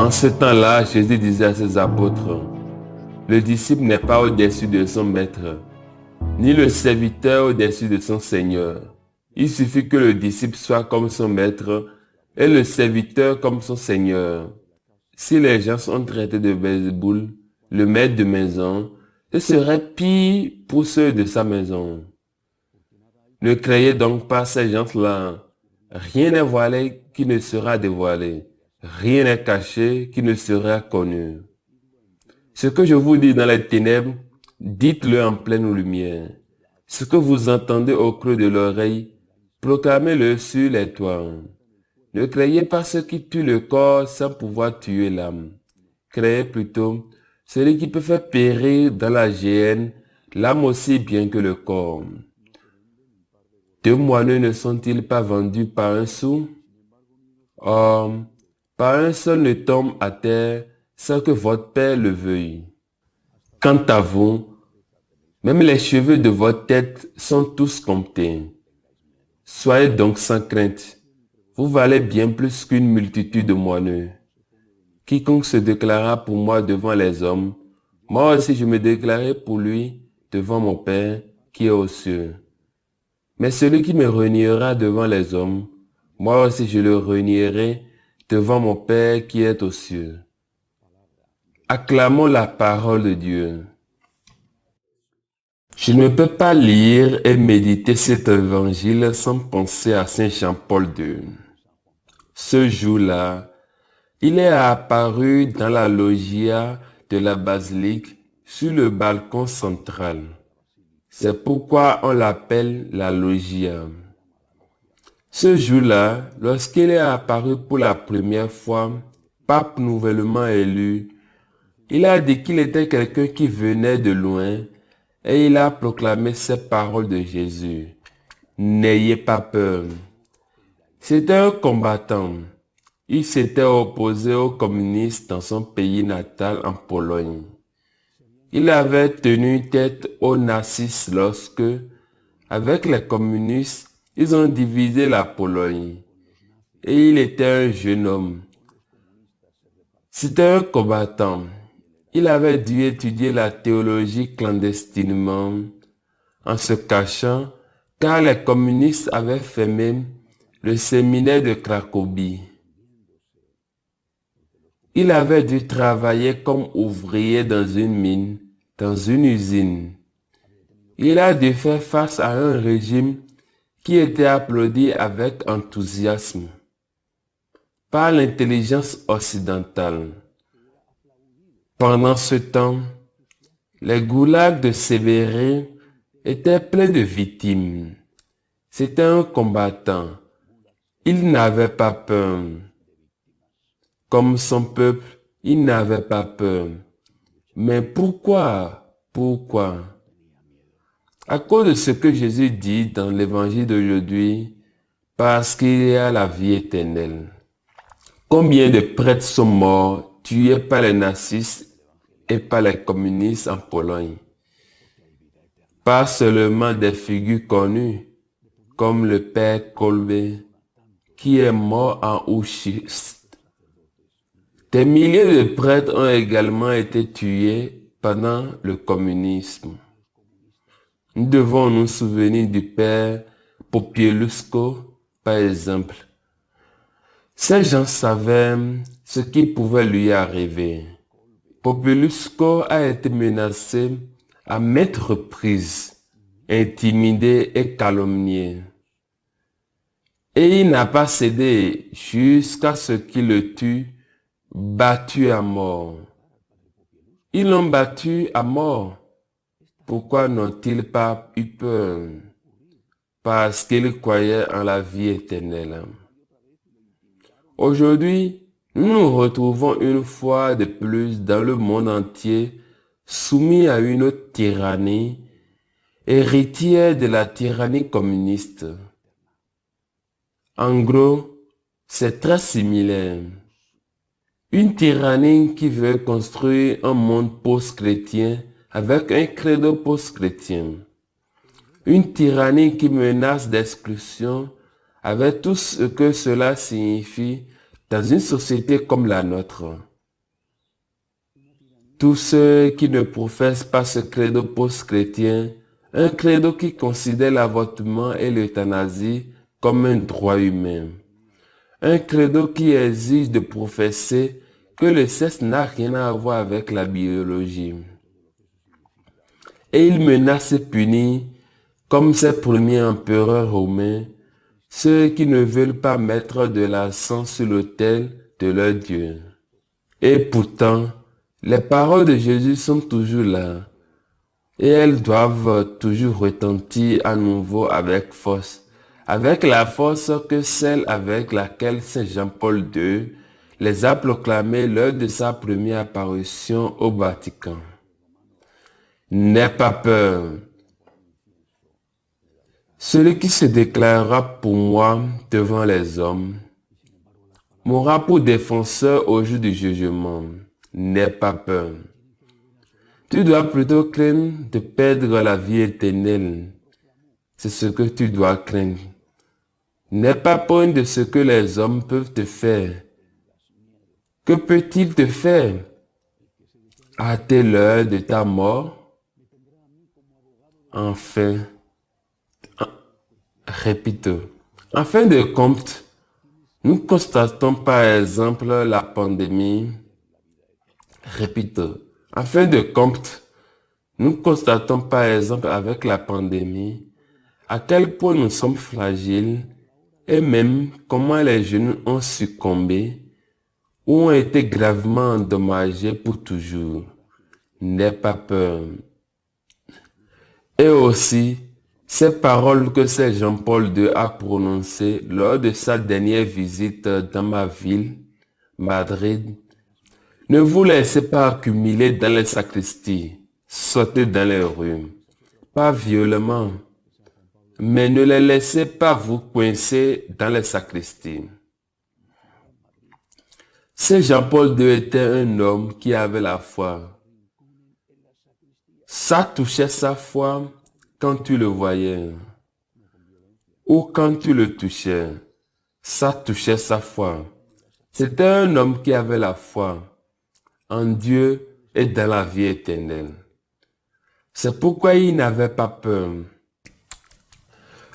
En ce temps-là, Jésus disait à ses apôtres, le disciple n'est pas au-dessus de son maître, ni le serviteur au-dessus de son Seigneur. Il suffit que le disciple soit comme son maître et le serviteur comme son Seigneur. Si les gens sont traités de Belzéboul, le maître de maison, ce serait pire pour ceux de sa maison. Ne craignez donc pas ces gens-là. Rien n'est voilé qui ne sera dévoilé. Rien n'est caché qui ne sera connu. Ce que je vous dis dans les ténèbres, dites-le en pleine lumière. Ce que vous entendez au creux de l'oreille, proclamez-le sur les toits. Ne craignez pas ce qui tue le corps sans pouvoir tuer l'âme. Craignez plutôt celui qui peut faire périr dans la géhenne l'âme aussi bien que le corps. 2 moineaux ne sont-ils pas vendus par un sou? Or, par un seul ne tombe à terre sans que votre Père le veuille. Quant à vous, même les cheveux de votre tête sont tous comptés. Soyez donc sans crainte. Vous valez bien plus qu'une multitude de moineaux. Quiconque se déclarera pour moi devant les hommes, moi aussi je me déclarerai pour lui devant mon Père qui est aux cieux. Mais celui qui me reniera devant les hommes, moi aussi je le renierai devant mon Père qui est aux cieux. Acclamons la parole de Dieu. Je ne peux pas lire et méditer cet évangile sans penser à Saint Jean-Paul II. Ce jour-là, il est apparu dans la loggia de la basilique sur le balcon central. C'est pourquoi on l'appelle la loggia. Ce jour-là, lorsqu'il est apparu pour la première fois, pape nouvellement élu, il a dit qu'il était quelqu'un qui venait de loin et il a proclamé ces paroles de Jésus. N'ayez pas peur. C'était un combattant. Il s'était opposé aux communistes dans son pays natal en Pologne. Il avait tenu tête aux nazistes lorsque, avec les communistes, ils ont divisé la Pologne. Et il était un jeune homme. C'était un combattant. Il avait dû étudier la théologie clandestinement, en se cachant, car les communistes avaient fermé le séminaire de Cracovie. Il avait dû travailler comme ouvrier dans une mine, dans une usine. Il a dû faire face à un régime qui était applaudi avec enthousiasme par l'intelligence occidentale. Pendant ce temps, les goulags de Sibérie étaient pleins de victimes. C'était un combattant. Il n'avait pas peur. Comme son peuple, il n'avait pas peur. Mais pourquoi? Pourquoi? À cause de ce que Jésus dit dans l'évangile d'aujourd'hui, parce qu'il y a la vie éternelle. Combien de prêtres sont morts, tués par les nazistes et par les communistes en Pologne? Pas seulement des figures connues, comme le père Kolbe, qui est mort en Auschwitz. Des milliers de prêtres ont également été tués pendant le communisme. Nous devons nous souvenir du père Popieluszko, par exemple. Ces gens savaient ce qui pouvait lui arriver. Popieluszko a été menacé à maintes reprises, intimidé et calomnié. Et il n'a pas cédé jusqu'à ce qu'il le tue, battu à mort. Ils l'ont battu à mort. Pourquoi n'ont-ils pas eu peur? Parce qu'ils croyaient en la vie éternelle. Aujourd'hui, nous nous retrouvons une fois de plus dans le monde entier soumis à une autre tyrannie, héritière de la tyrannie communiste. En gros, c'est très similaire. Une tyrannie qui veut construire un monde post-chrétien avec un credo post-chrétien. Une tyrannie qui menace d'expulsion avec tout ce que cela signifie dans une société comme la nôtre. Tous ceux qui ne professent pas ce credo post-chrétien, un credo qui considère l'avortement et l'euthanasie comme un droit humain. Un credo qui exige de professer que le sexe n'a rien à voir avec la biologie. Et il menace et punit, comme ses premiers empereurs romains, ceux qui ne veulent pas mettre de l'accent sur l'autel de leur Dieu. Et pourtant, les paroles de Jésus sont toujours là, et elles doivent toujours retentir à nouveau avec force, avec la force que celle avec laquelle Saint Jean-Paul II les a proclamées lors de sa première apparition au Vatican. N'aie pas peur. Celui qui se déclarera pour moi devant les hommes mourra pour défenseur au jour du jugement. N'aie pas peur. Tu dois plutôt craindre de perdre la vie éternelle. C'est ce que tu dois craindre. N'aie pas peur de ce que les hommes peuvent te faire. Que peut-il te faire? Hâter l'heure de ta mort? Enfin, répète. En fin de compte, nous constatons par exemple la pandémie. Répète. En fin de compte, nous constatons par exemple avec la pandémie à quel point nous sommes fragiles et même comment les jeunes ont succombé ou ont été gravement endommagés pour toujours. N'aie pas peur. Et aussi, ces paroles que Saint Jean-Paul II a prononcées lors de sa dernière visite dans ma ville, Madrid. Ne vous laissez pas accumuler dans les sacristies, sortez dans les rues, pas violemment, mais ne les laissez pas vous coincer dans les sacristies. Saint Jean-Paul II était un homme qui avait la foi. Ça touchait sa foi quand tu le voyais ou quand tu le touchais. Ça touchait sa foi. C'était un homme qui avait la foi en Dieu et dans la vie éternelle. C'est pourquoi il n'avait pas peur.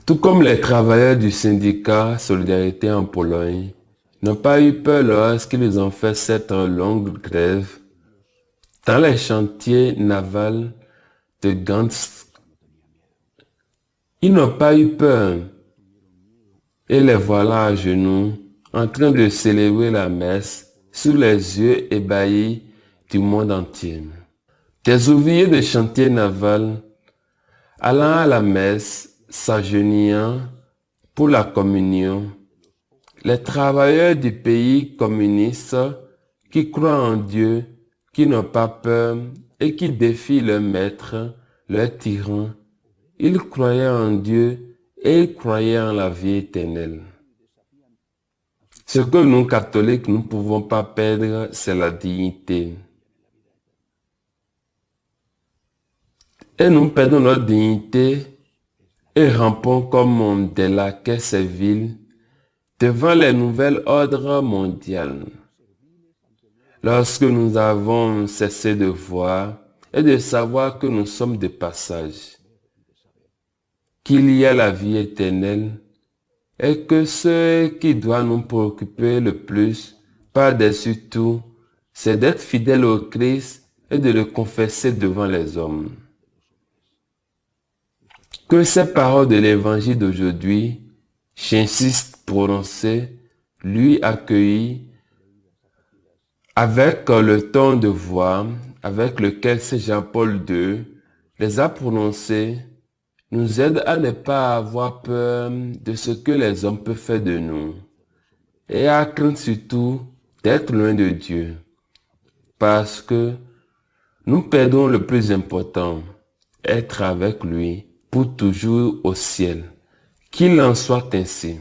Tout comme les travailleurs du syndicat Solidarité en Pologne n'ont pas eu peur lorsqu'ils ont fait cette longue grève dans les chantiers navals de Gdansk. Ils n'ont pas eu peur. Et les voilà à genoux, en train de célébrer la messe sous les yeux ébahis du monde entier. Des ouvriers de chantier naval allant à la messe, s'agenouillant pour la communion. Les travailleurs du pays communiste qui croient en Dieu, qui n'ont pas peur et qui défient leur maître, leur tyran. Ils croyaient en Dieu et ils croyaient en la vie éternelle. Ce que nous, catholiques, nous ne pouvons pas perdre, c'est la dignité. Et nous perdons notre dignité et rampons comme des laquais serviles devant les nouvelles ordres mondiales. Lorsque nous avons cessé de voir et de savoir que nous sommes de passage, qu'il y a la vie éternelle et que ce qui doit nous préoccuper le plus, par-dessus tout, c'est d'être fidèle au Christ et de le confesser devant les hommes. Que ces paroles de l'évangile d'aujourd'hui, j'insiste, prononcées, lui accueillies, avec le ton de voix avec lequel Saint Jean-Paul II les a prononcées, nous aide à ne pas avoir peur de ce que les hommes peuvent faire de nous et à craindre surtout d'être loin de Dieu parce que nous perdons le plus important, être avec lui pour toujours au ciel. Qu'il en soit ainsi.